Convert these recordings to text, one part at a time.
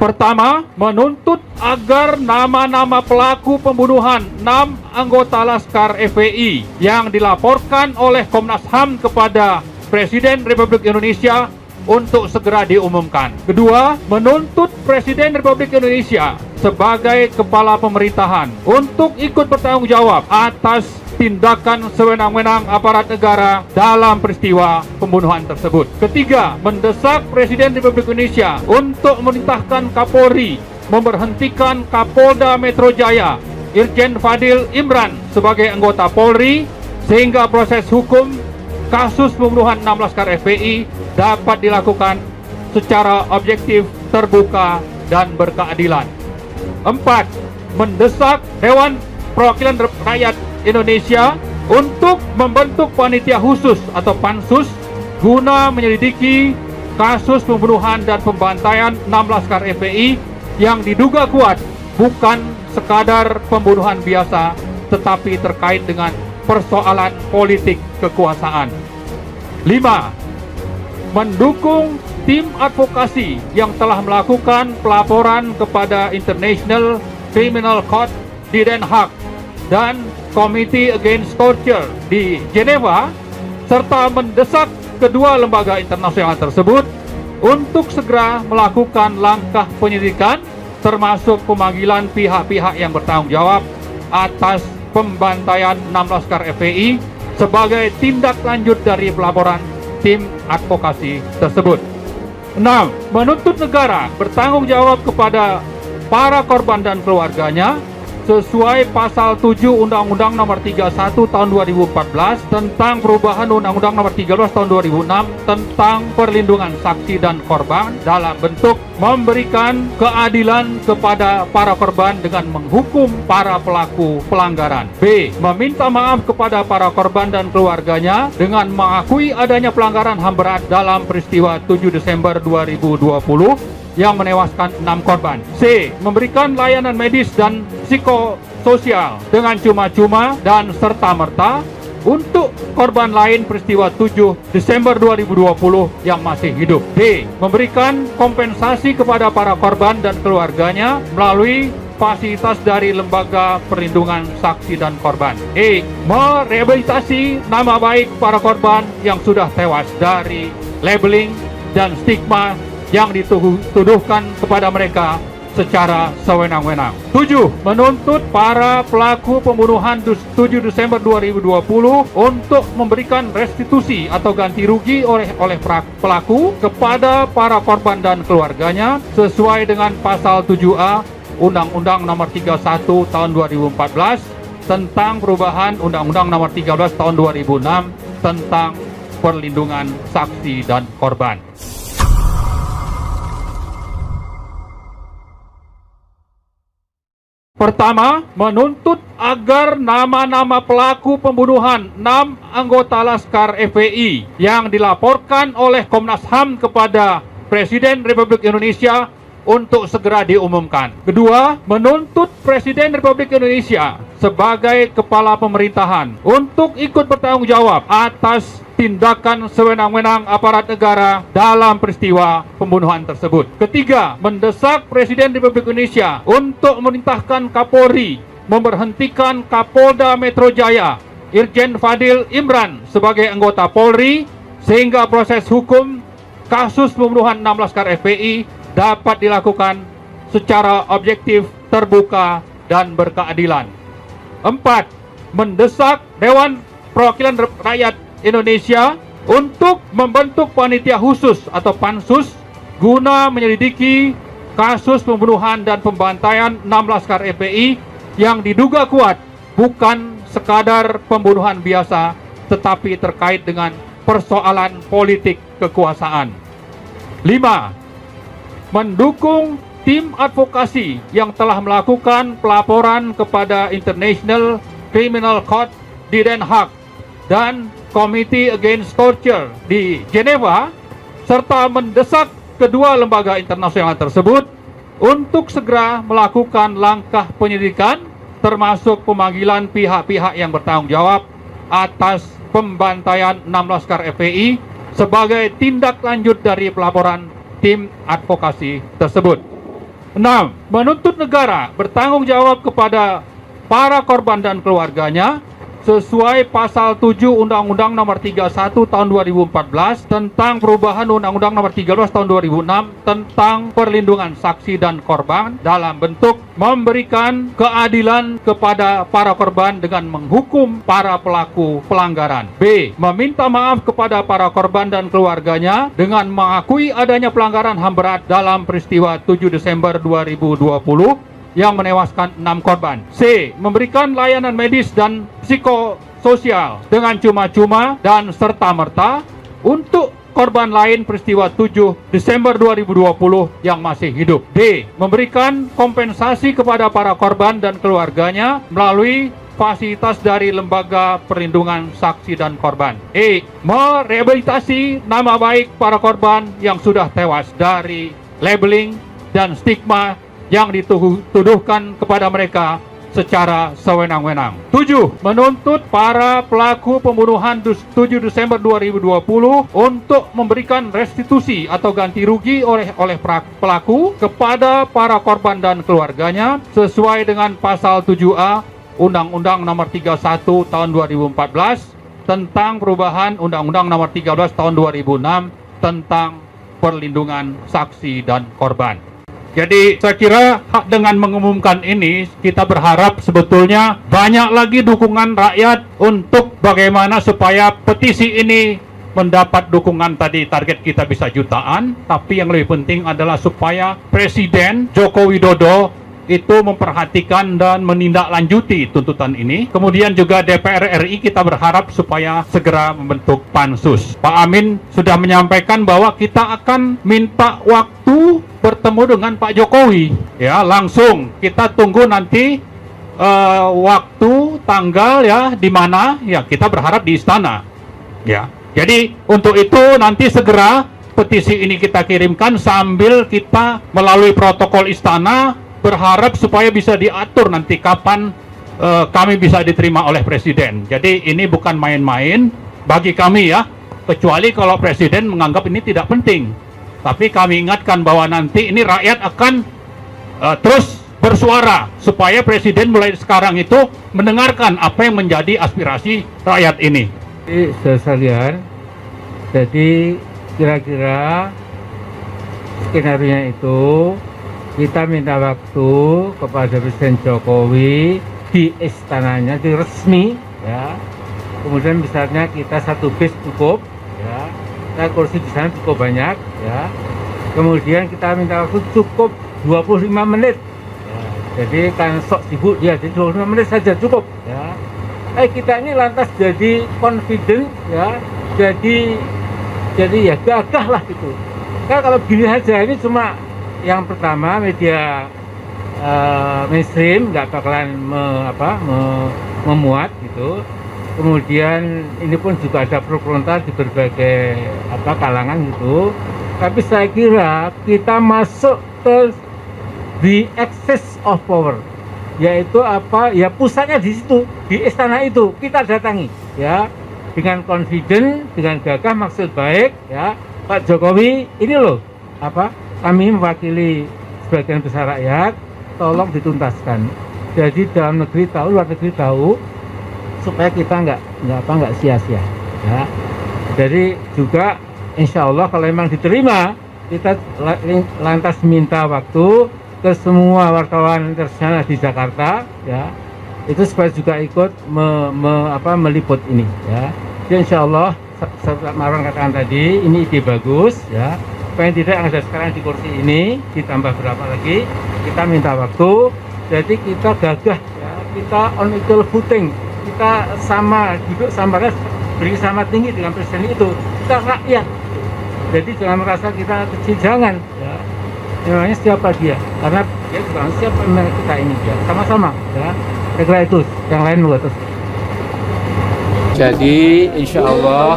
Pertama, menuntut agar nama-nama pelaku pembunuhan 6 anggota Laskar FPI yang dilaporkan oleh Komnas HAM kepada Presiden Republik Indonesia untuk segera diumumkan. Kedua, menuntut Presiden Republik Indonesia sebagai kepala pemerintahan untuk ikut bertanggung jawab atas tindakan sewenang-wenang aparat negara dalam peristiwa pembunuhan tersebut. Ketiga, mendesak Presiden Republik Indonesia untuk memerintahkan Kapolri memberhentikan Kapolda Metro Jaya Irjen Fadil Imran sebagai anggota Polri sehingga proses hukum kasus pembunuhan 6 Laskar FPI dapat dilakukan secara objektif, terbuka, dan berkeadilan. 4. Mendesak Dewan Perwakilan Rakyat Indonesia untuk membentuk panitia khusus atau pansus guna menyelidiki kasus pembunuhan dan pembantaian 6 Laskar FPI yang diduga kuat bukan sekadar pembunuhan biasa tetapi terkait dengan persoalan politik kekuasaan. 5. Mendukung tim advokasi yang telah melakukan pelaporan kepada International Criminal Court di Den Haag dan Committee Against Torture di Geneva, serta mendesak kedua lembaga internasional tersebut untuk segera melakukan langkah penyelidikan termasuk pemanggilan pihak-pihak yang bertanggung jawab atas pembantaian 6 Laskar FPI sebagai tindak lanjut dari pelaporan tim advokasi tersebut. 6. Menuntut negara bertanggung jawab kepada para korban dan keluarganya sesuai pasal 7 Undang-Undang Nomor 31 Tahun 2014 tentang perubahan Undang-Undang Nomor 13 Tahun 2006 tentang perlindungan saksi dan korban dalam bentuk memberikan keadilan kepada para korban dengan menghukum para pelaku pelanggaran. B. Meminta maaf kepada para korban dan keluarganya dengan mengakui adanya pelanggaran HAM berat dalam peristiwa 7 Desember 2020 yang menewaskan 6 korban. C. Memberikan layanan medis dan psikososial dengan cuma-cuma dan serta-merta untuk korban lain peristiwa 7 Desember 2020 yang masih hidup. D. Memberikan kompensasi kepada para korban dan keluarganya melalui fasilitas dari Lembaga Perlindungan Saksi dan Korban. E. Merehabilitasi nama baik para korban yang sudah tewas dari labeling dan stigma yang dituduhkan kepada mereka secara sewenang-wenang. 7. Menuntut para pelaku pembunuhan 7 Desember 2020 untuk memberikan restitusi atau ganti rugi oleh pelaku kepada para korban dan keluarganya sesuai dengan pasal 7A Undang-Undang Nomor 31 Tahun 2014 tentang perubahan Undang-Undang Nomor 13 Tahun 2006 tentang perlindungan saksi dan korban. Pertama, menuntut agar nama-nama pelaku pembunuhan 6 anggota Laskar FPI yang dilaporkan oleh Komnas HAM kepada Presiden Republik Indonesia untuk segera diumumkan. Kedua, menuntut Presiden Republik Indonesia sebagai kepala pemerintahan untuk ikut bertanggung jawab atas tindakan sewenang-wenang aparat negara dalam peristiwa pembunuhan tersebut. Ketiga, mendesak Presiden Republik Indonesia untuk memerintahkan Kapolri memberhentikan Kapolda Metro Jaya Irjen Fadil Imran sebagai anggota Polri sehingga proses hukum kasus pembunuhan 6 Laskar FPI dapat dilakukan secara objektif, terbuka, dan berkeadilan. 4. Mendesak Dewan Perwakilan Rakyat Indonesia untuk membentuk panitia khusus atau pansus guna menyelidiki kasus pembunuhan dan pembantaian 6 Laskar FPI yang diduga kuat bukan sekadar pembunuhan biasa tetapi terkait dengan persoalan politik kekuasaan. 5. Mendukung tim advokasi yang telah melakukan pelaporan kepada International Criminal Court di Den Haag dan Committee Against Torture di Geneva, serta mendesak kedua lembaga internasional tersebut untuk segera melakukan langkah penyelidikan termasuk pemanggilan pihak-pihak yang bertanggung jawab atas pembantaian 6 Laskar FPI sebagai tindak lanjut dari pelaporan tim advokasi tersebut. 6. Menuntut negara bertanggung jawab kepada para korban dan keluarganya sesuai pasal 7 Undang-Undang Nomor 31 Tahun 2014 tentang perubahan Undang-Undang Nomor 13 Tahun 2006 tentang perlindungan saksi dan korban dalam bentuk memberikan keadilan kepada para korban dengan menghukum para pelaku pelanggaran. B. Meminta maaf kepada para korban dan keluarganya dengan mengakui adanya pelanggaran HAM berat dalam peristiwa 7 Desember 2020 yang menewaskan 6 korban. C. Memberikan layanan medis dan psikososial dengan cuma-cuma dan serta-merta untuk korban lain peristiwa 7 Desember 2020 yang masih hidup. D. Memberikan kompensasi kepada para korban dan keluarganya melalui fasilitas dari Lembaga Perlindungan Saksi dan Korban. E. Merehabilitasi nama baik para korban yang sudah tewas dari labeling dan stigma yang dituduhkan kepada mereka secara sewenang-wenang. 7. Menuntut para pelaku pembunuhan 7 Desember 2020 untuk memberikan restitusi atau ganti rugi oleh pelaku kepada para korban dan keluarganya sesuai dengan pasal 7A Undang-Undang Nomor 31 Tahun 2014 tentang perubahan Undang-Undang Nomor 13 Tahun 2006 tentang perlindungan saksi dan korban. Jadi saya kira dengan mengumumkan ini kita berharap sebetulnya banyak lagi dukungan rakyat untuk bagaimana supaya petisi ini mendapat dukungan. Tadi target kita bisa jutaan, tapi yang lebih penting adalah supaya Presiden Joko Widodo itu memperhatikan dan menindaklanjuti tuntutan ini. Kemudian juga DPR RI kita berharap supaya segera membentuk pansus. Pak Amin sudah menyampaikan bahwa kita akan minta waktu bertemu dengan Pak Jokowi. Ya, langsung kita tunggu nanti waktu, tanggal ya di mana ya kita berharap di istana. Ya. Jadi untuk itu nanti segera petisi ini kita kirimkan sambil kita melalui protokol istana berharap supaya bisa diatur nanti kapan kami bisa diterima oleh Presiden. Jadi ini bukan main-main bagi kami ya, kecuali kalau Presiden menganggap ini tidak penting. Tapi kami ingatkan bahwa nanti ini rakyat akan terus bersuara supaya Presiden mulai sekarang itu mendengarkan apa yang menjadi aspirasi rakyat ini. Sekalian, jadi kira-kira skenario itu kita minta waktu kepada Presiden Jokowi di istananya, di resmi ya. Kemudian misalnya kita satu bis cukup ya, kita kursi di sana cukup banyak ya. Kemudian kita minta waktu cukup 25 menit ya. Jadi kan sok sibuk dia, jadi 25 menit saja cukup ya. Kita ini lantas jadi confident ya, jadi ya gagah lah gitu. Kan kalau gini aja ini cuma yang pertama media mainstream nggak bakalan memuat gitu. Kemudian ini pun juga ada pro kontra di berbagai kalangan gitu. Tapi saya kira kita masuk ke the axis of power, yaitu ya pusatnya di situ, di istana itu kita datangi ya dengan confident, dengan gagah, maksud baik ya. Pak Jokowi ini loh kami mewakili sebagian besar rakyat, tolong dituntaskan. Jadi dalam negeri tahu, luar negeri tahu, supaya kita nggak sia-sia. Ya. Jadi juga insya Allah kalau memang diterima, kita lantas minta waktu ke semua wartawan internasional di Jakarta, ya, itu supaya juga ikut meliput ini. Ya. Jadi insya Allah, seperti Marwan katakan tadi, ini ide bagus, ya. Paling tidak yang ada sekarang di kursi ini ditambah berapa lagi, kita minta waktu. Jadi kita gagah ya, kita on equal footing, kita sama duduk sama beri sama tinggi dengan presiden itu, kita rakyat. Jadi jangan merasa kita kecil, jangan ya. Memangnya siapa dia, karena dia juga siapa kita ini dia, sama-sama ya. Kira-kira itu, yang lain juga terus. Jadi insya Allah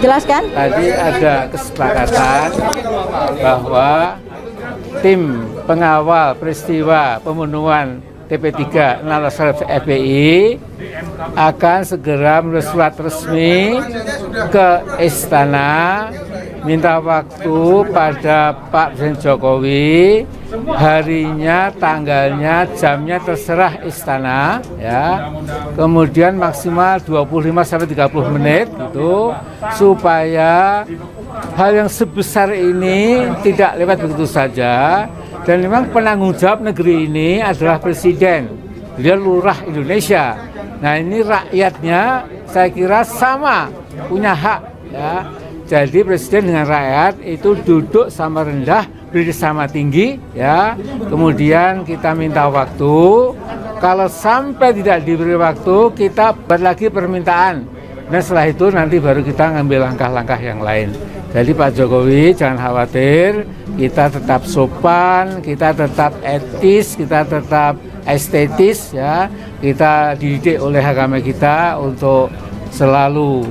jelaskan. Tadi ada kesepakatan bahwa tim pengawal peristiwa pembunuhan TP3 Antasari FPI akan segera menulis surat resmi ke istana minta waktu pada Pak Presiden Jokowi, harinya, tanggalnya, jamnya terserah istana ya. Kemudian maksimal 25 sampai 30 menit gitu supaya hal yang sebesar ini tidak lewat begitu saja. Dan memang penanggung jawab negeri ini adalah Presiden, dia lurah Indonesia. Nah ini rakyatnya saya kira sama punya hak ya. Jadi Presiden dengan rakyat itu duduk sama rendah, berdiri sama tinggi ya. Kemudian kita minta waktu. Kalau sampai tidak diberi waktu, kita buat lagi permintaan. Dan setelah itu nanti baru kita ngambil langkah-langkah yang lain. Jadi Pak Jokowi jangan khawatir, kita tetap sopan, kita tetap etis, kita tetap estetis ya. Kita dididik oleh agama kita untuk selalu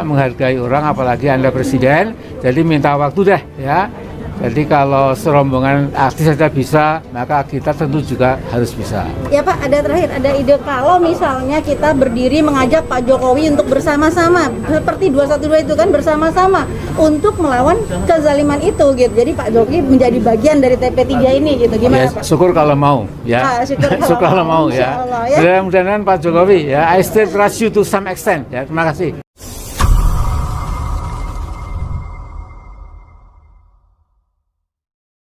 menghargai orang, apalagi Anda Presiden. Jadi minta waktu deh ya. Jadi kalau serombongan artis saja bisa, maka kita tentu juga harus bisa. Ya Pak, ada terakhir, ada ide kalau misalnya kita berdiri mengajak Pak Jokowi untuk bersama-sama, seperti 212 itu kan bersama-sama untuk melawan kezaliman itu gitu. Jadi Pak Jokowi menjadi bagian dari TP3 ini gitu. Gimana Ya, Pak? syukur kalau mau ya. Syukur kalau mau ya. Ya. Mudah-mudahan Pak Jokowi ya, I still trust you to some extent ya. Terima kasih.